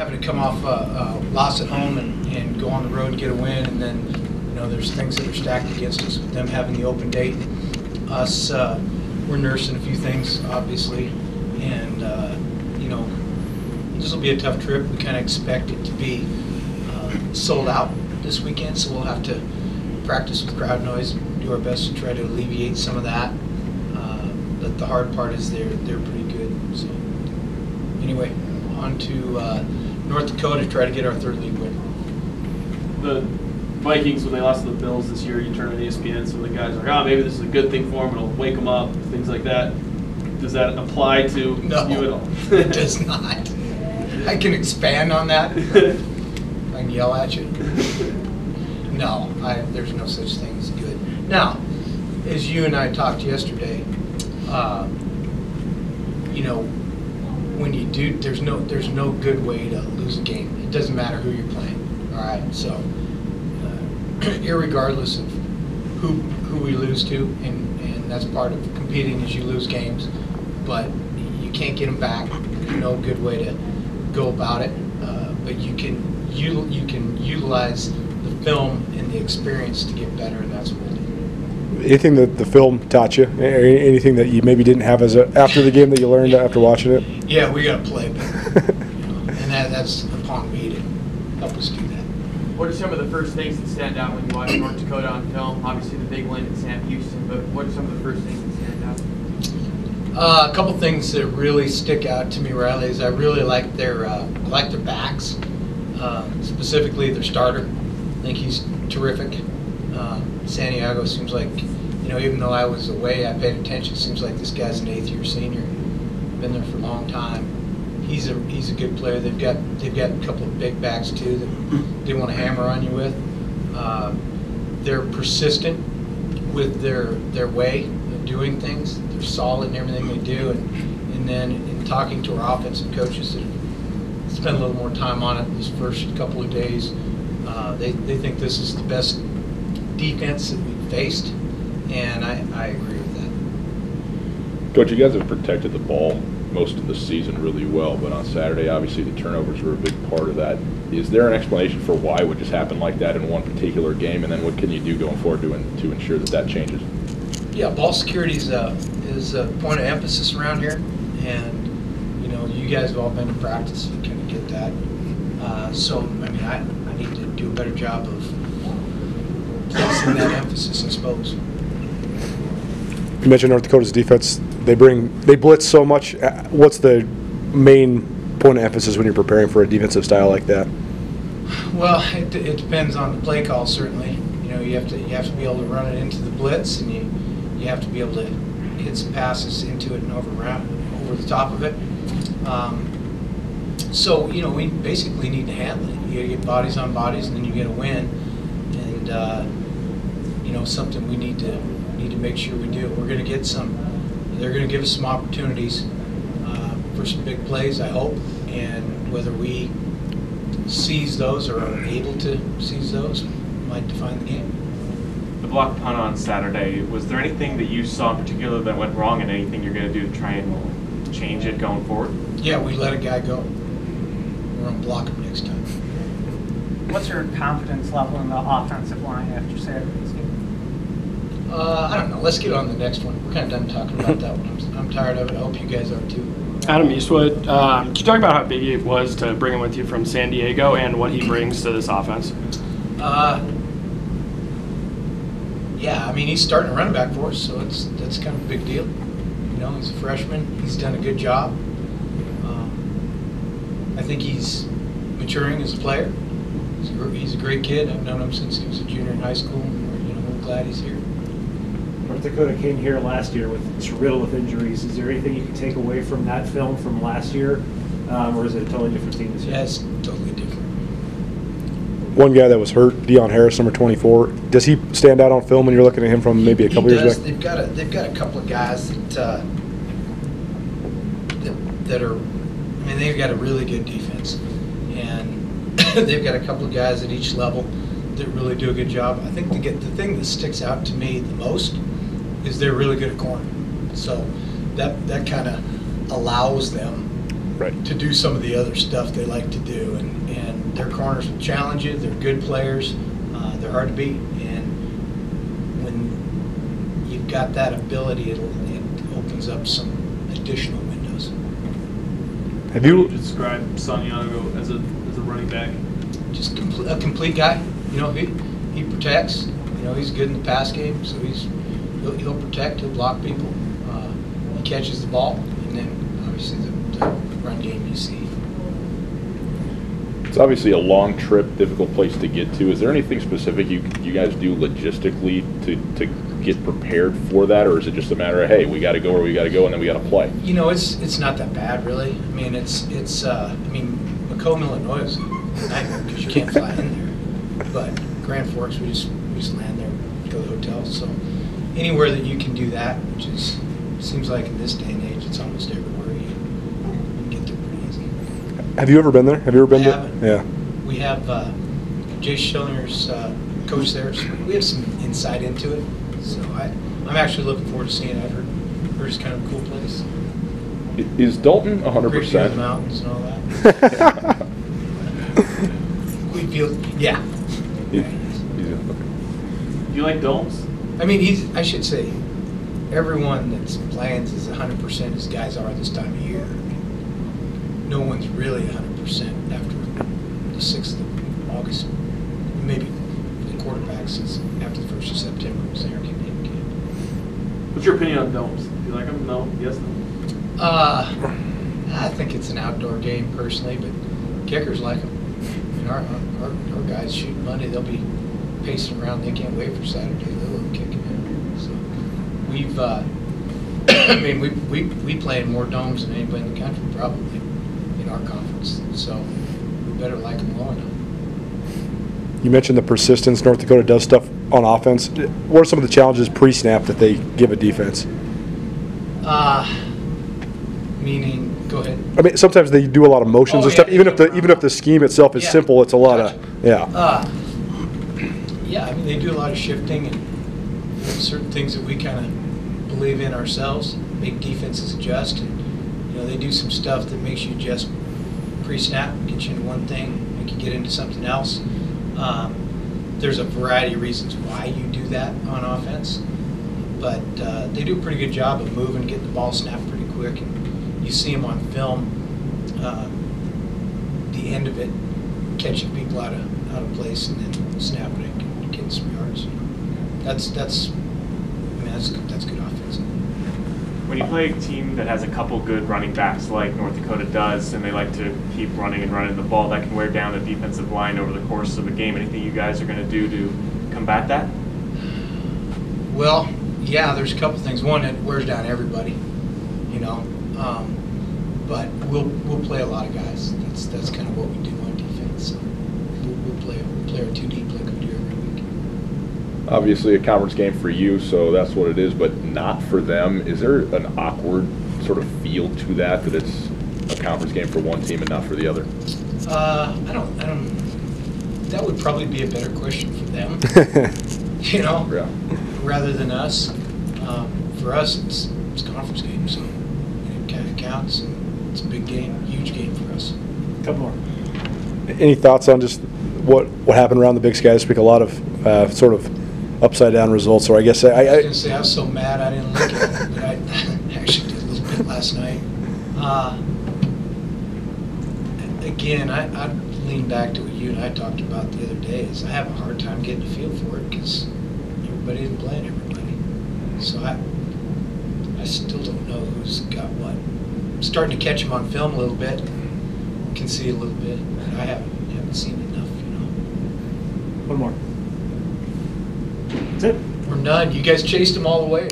having to come off a loss at home and go on the road and get a win, and then there's things that are stacked against us with them having the open date. Us, we're nursing a few things, obviously, and this will be a tough trip. We kind of expect it to be sold out this weekend, so we'll have to practice with crowd noise and do our best to try to alleviate some of that. But the hard part is they're pretty good. So anyway, on to North Dakota to try to get our third league win. The Vikings, when they lost to the Bills this year, you turn on ESPN, some of the guys are like, maybe this is a good thing for them, it'll wake them up, things like that. Does that apply to you at all? It does not. I can expand on that. I can yell at you. No, there's no such thing as good. Now, as you and I talked yesterday, when you do, there's no good way to lose a game. It doesn't matter who you're playing. All right, so irregardless of who we lose to, and that's part of competing, is you lose games, but you can't get them back. There's no good way to go about it, but you can utilize the film and the experience to get better, and that's what we'll do. Anything that the film taught you? Anything that you maybe didn't have after the game that you learned after watching it? Yeah, we got to play better, and that's upon me to help us do that. What are some of the first things that stand out when you watch North Dakota on film? Obviously the big win at Sam Houston, but what are some of the first things that stand out? A couple things that really stick out to me, Riley, is I really like their backs, specifically their starter. I think he's terrific. Santiago seems like, even though I was away, I paid attention. Seems like this guy's an 8th-year senior, been there for a long time. He's a good player. They've got a couple of big backs too that they want to hammer on you with. They're persistent with their way of doing things. They're solid in everything they do, and then in talking to our offensive coaches that have spent a little more time on it these first couple of days, they think this is the best defense that we've faced, and I agree with that. Coach, you guys have protected the ball most of the season really well, but on Saturday, obviously, the turnovers were a big part of that. Is there an explanation for why it would just happen like that in one particular game, and then what can you do going forward to ensure that changes? Yeah, ball security is a point of emphasis around here, and you guys have all been to practice. You kind of get that. So I need to do a better job of placing that emphasis, I suppose. You mentioned North Dakota's defense. They blitz so much. What's the main point of emphasis when you're preparing for a defensive style like that? Well, it depends on the play call. Certainly, you have to be able to run it into the blitz, and you have to be able to hit some passes into it and over the top of it. So we basically need to handle it. You get bodies on bodies, and then you get a win, and something we need to make sure we do. We're going to get some. They're going to give us some opportunities for some big plays, I hope, and whether we seize those or are able to seize those might define the game. The block punt on Saturday, was there anything that you saw in particular that went wrong, and anything you're going to do to try and change it going forward? Yeah, we let a guy go. We're going to block him next time. What's your confidence level in the offensive line after Saturday's game? I don't know. Let's get on the next one. We're kind of done talking about that one. I'm tired of it. I hope you guys are too. Adam Eastwood, can you talk about how big it was to bring him with you from San Diego and what he brings to this offense? Yeah, he's starting a running back for us, so that's kind of a big deal. He's a freshman. He's done a good job. I think he's maturing as a player. He's a great kid. I've known him since he was a junior in high school. We're glad he's here. North Dakota came here last year riddled with injuries. Is there anything you can take away from that film from last year, or is it a totally different team this year? Yeah, it's totally different. One guy that was hurt, Deion Harris, number 24. Does he stand out on film when you're looking at him from maybe a couple years back? They've got a couple of guys that are. They've got a really good defense, and they've got a couple of guys at each level that really do a good job. I think the thing that sticks out to me the most is they're really good at corner. So that kind of allows them Right. to do some of the other stuff they like to do. And their corners will challenge you. They're good players. They're hard to beat. And when you've got that ability, it opens up some additional windows. Have How you? would describe Santiago as a running back? Just a complete guy. You know, he protects. You know, he's good in the pass game, so he'll protect. He'll block people. He catches the ball, and then obviously the run game you see. It's obviously a long trip, difficult place to get to. Is there anything specific you guys do logistically to get prepared for that, or is it just a matter of, hey, we got to go where we got to go, and then we got to play? You know, it's not that bad, really. I mean, Macomb, Illinois is a nightmare because you can't fly in there. But Grand Forks, we just land there, go to the hotels. So anywhere that you can do that, which seems like in this day and age, it's almost everywhere. You can get there pretty easy. Have you ever been there? Have you ever been there? haven't. Yeah. We have Jay Schillinger's coach there, so we have some insight into it. So I'm actually looking forward to seeing it. I've heard it's kind of a cool place. Is Dalton Great view of the 100%? mountains and all that. We feel, yeah. Do you like domes? I mean, I should say, everyone that's playing is 100% as guys are this time of year. No one's really 100% after the 6th of August. Maybe the quarterbacks is after the 1st of September was there. What's your opinion on domes? Do you like them? No? Yes? No? I think it's an outdoor game personally, but kickers like them. I mean, our guys shoot Monday, they'll be pacing around. They can't wait for Saturday. They'll love kicking it. So we've, I mean, we play in more domes than anybody in the country probably in our conference. So we better like them well enough. You mentioned the persistence North Dakota does stuff on offense. What are some of the challenges pre-snap that they give a defense? Meaning, go ahead. I mean, sometimes they do a lot of motions and stuff. Yeah, Even if the scheme itself is simple, it's a lot of Yeah, I mean, they do a lot of shifting and certain things that we kind of believe in ourselves, make defenses adjust. And, they do some stuff that makes you adjust pre-snap, get you into one thing, make you get into something else. There's a variety of reasons why you do that on offense, but they do a pretty good job of moving, getting the ball snapped pretty quick. And you see them on film, the end of it, catching people out of place and then snapping it and getting some yards. That's good offense. When you play a team that has a couple good running backs like North Dakota does, and they like to keep running and running the ball, that can wear down the defensive line over the course of a game. Anything you guys are going to do to combat that? Well, yeah, there's a couple things. One, it wears down everybody, but we'll play a lot of guys. That's kind of what we do on defense. So we'll play our 2 deep like we do every week. Obviously a conference game for you, so that's what it is, but not for them. Is there an awkward sort of feel to that it's a conference game for one team and not for the other? I don't. That would probably be a better question for them, Yeah. rather than us. For us, it's a conference game, so it kind of counts, and it's a big game, huge game for us. Couple more. Any thoughts on just what happened around the Big Sky this week? A lot of sort of upside down results, or I guess I was going to say I was so mad I didn't look at it, but I actually did a little bit last night. Again, I lean back to what you and I talked about the other day. Is I have a hard time getting a feel for it because everybody isn't playing everybody. So I still don't know who's got what. I'm starting to catch them on film a little bit. Can see a little bit. But I haven't seen enough. One more. That's it. We're none. You guys chased them all the way.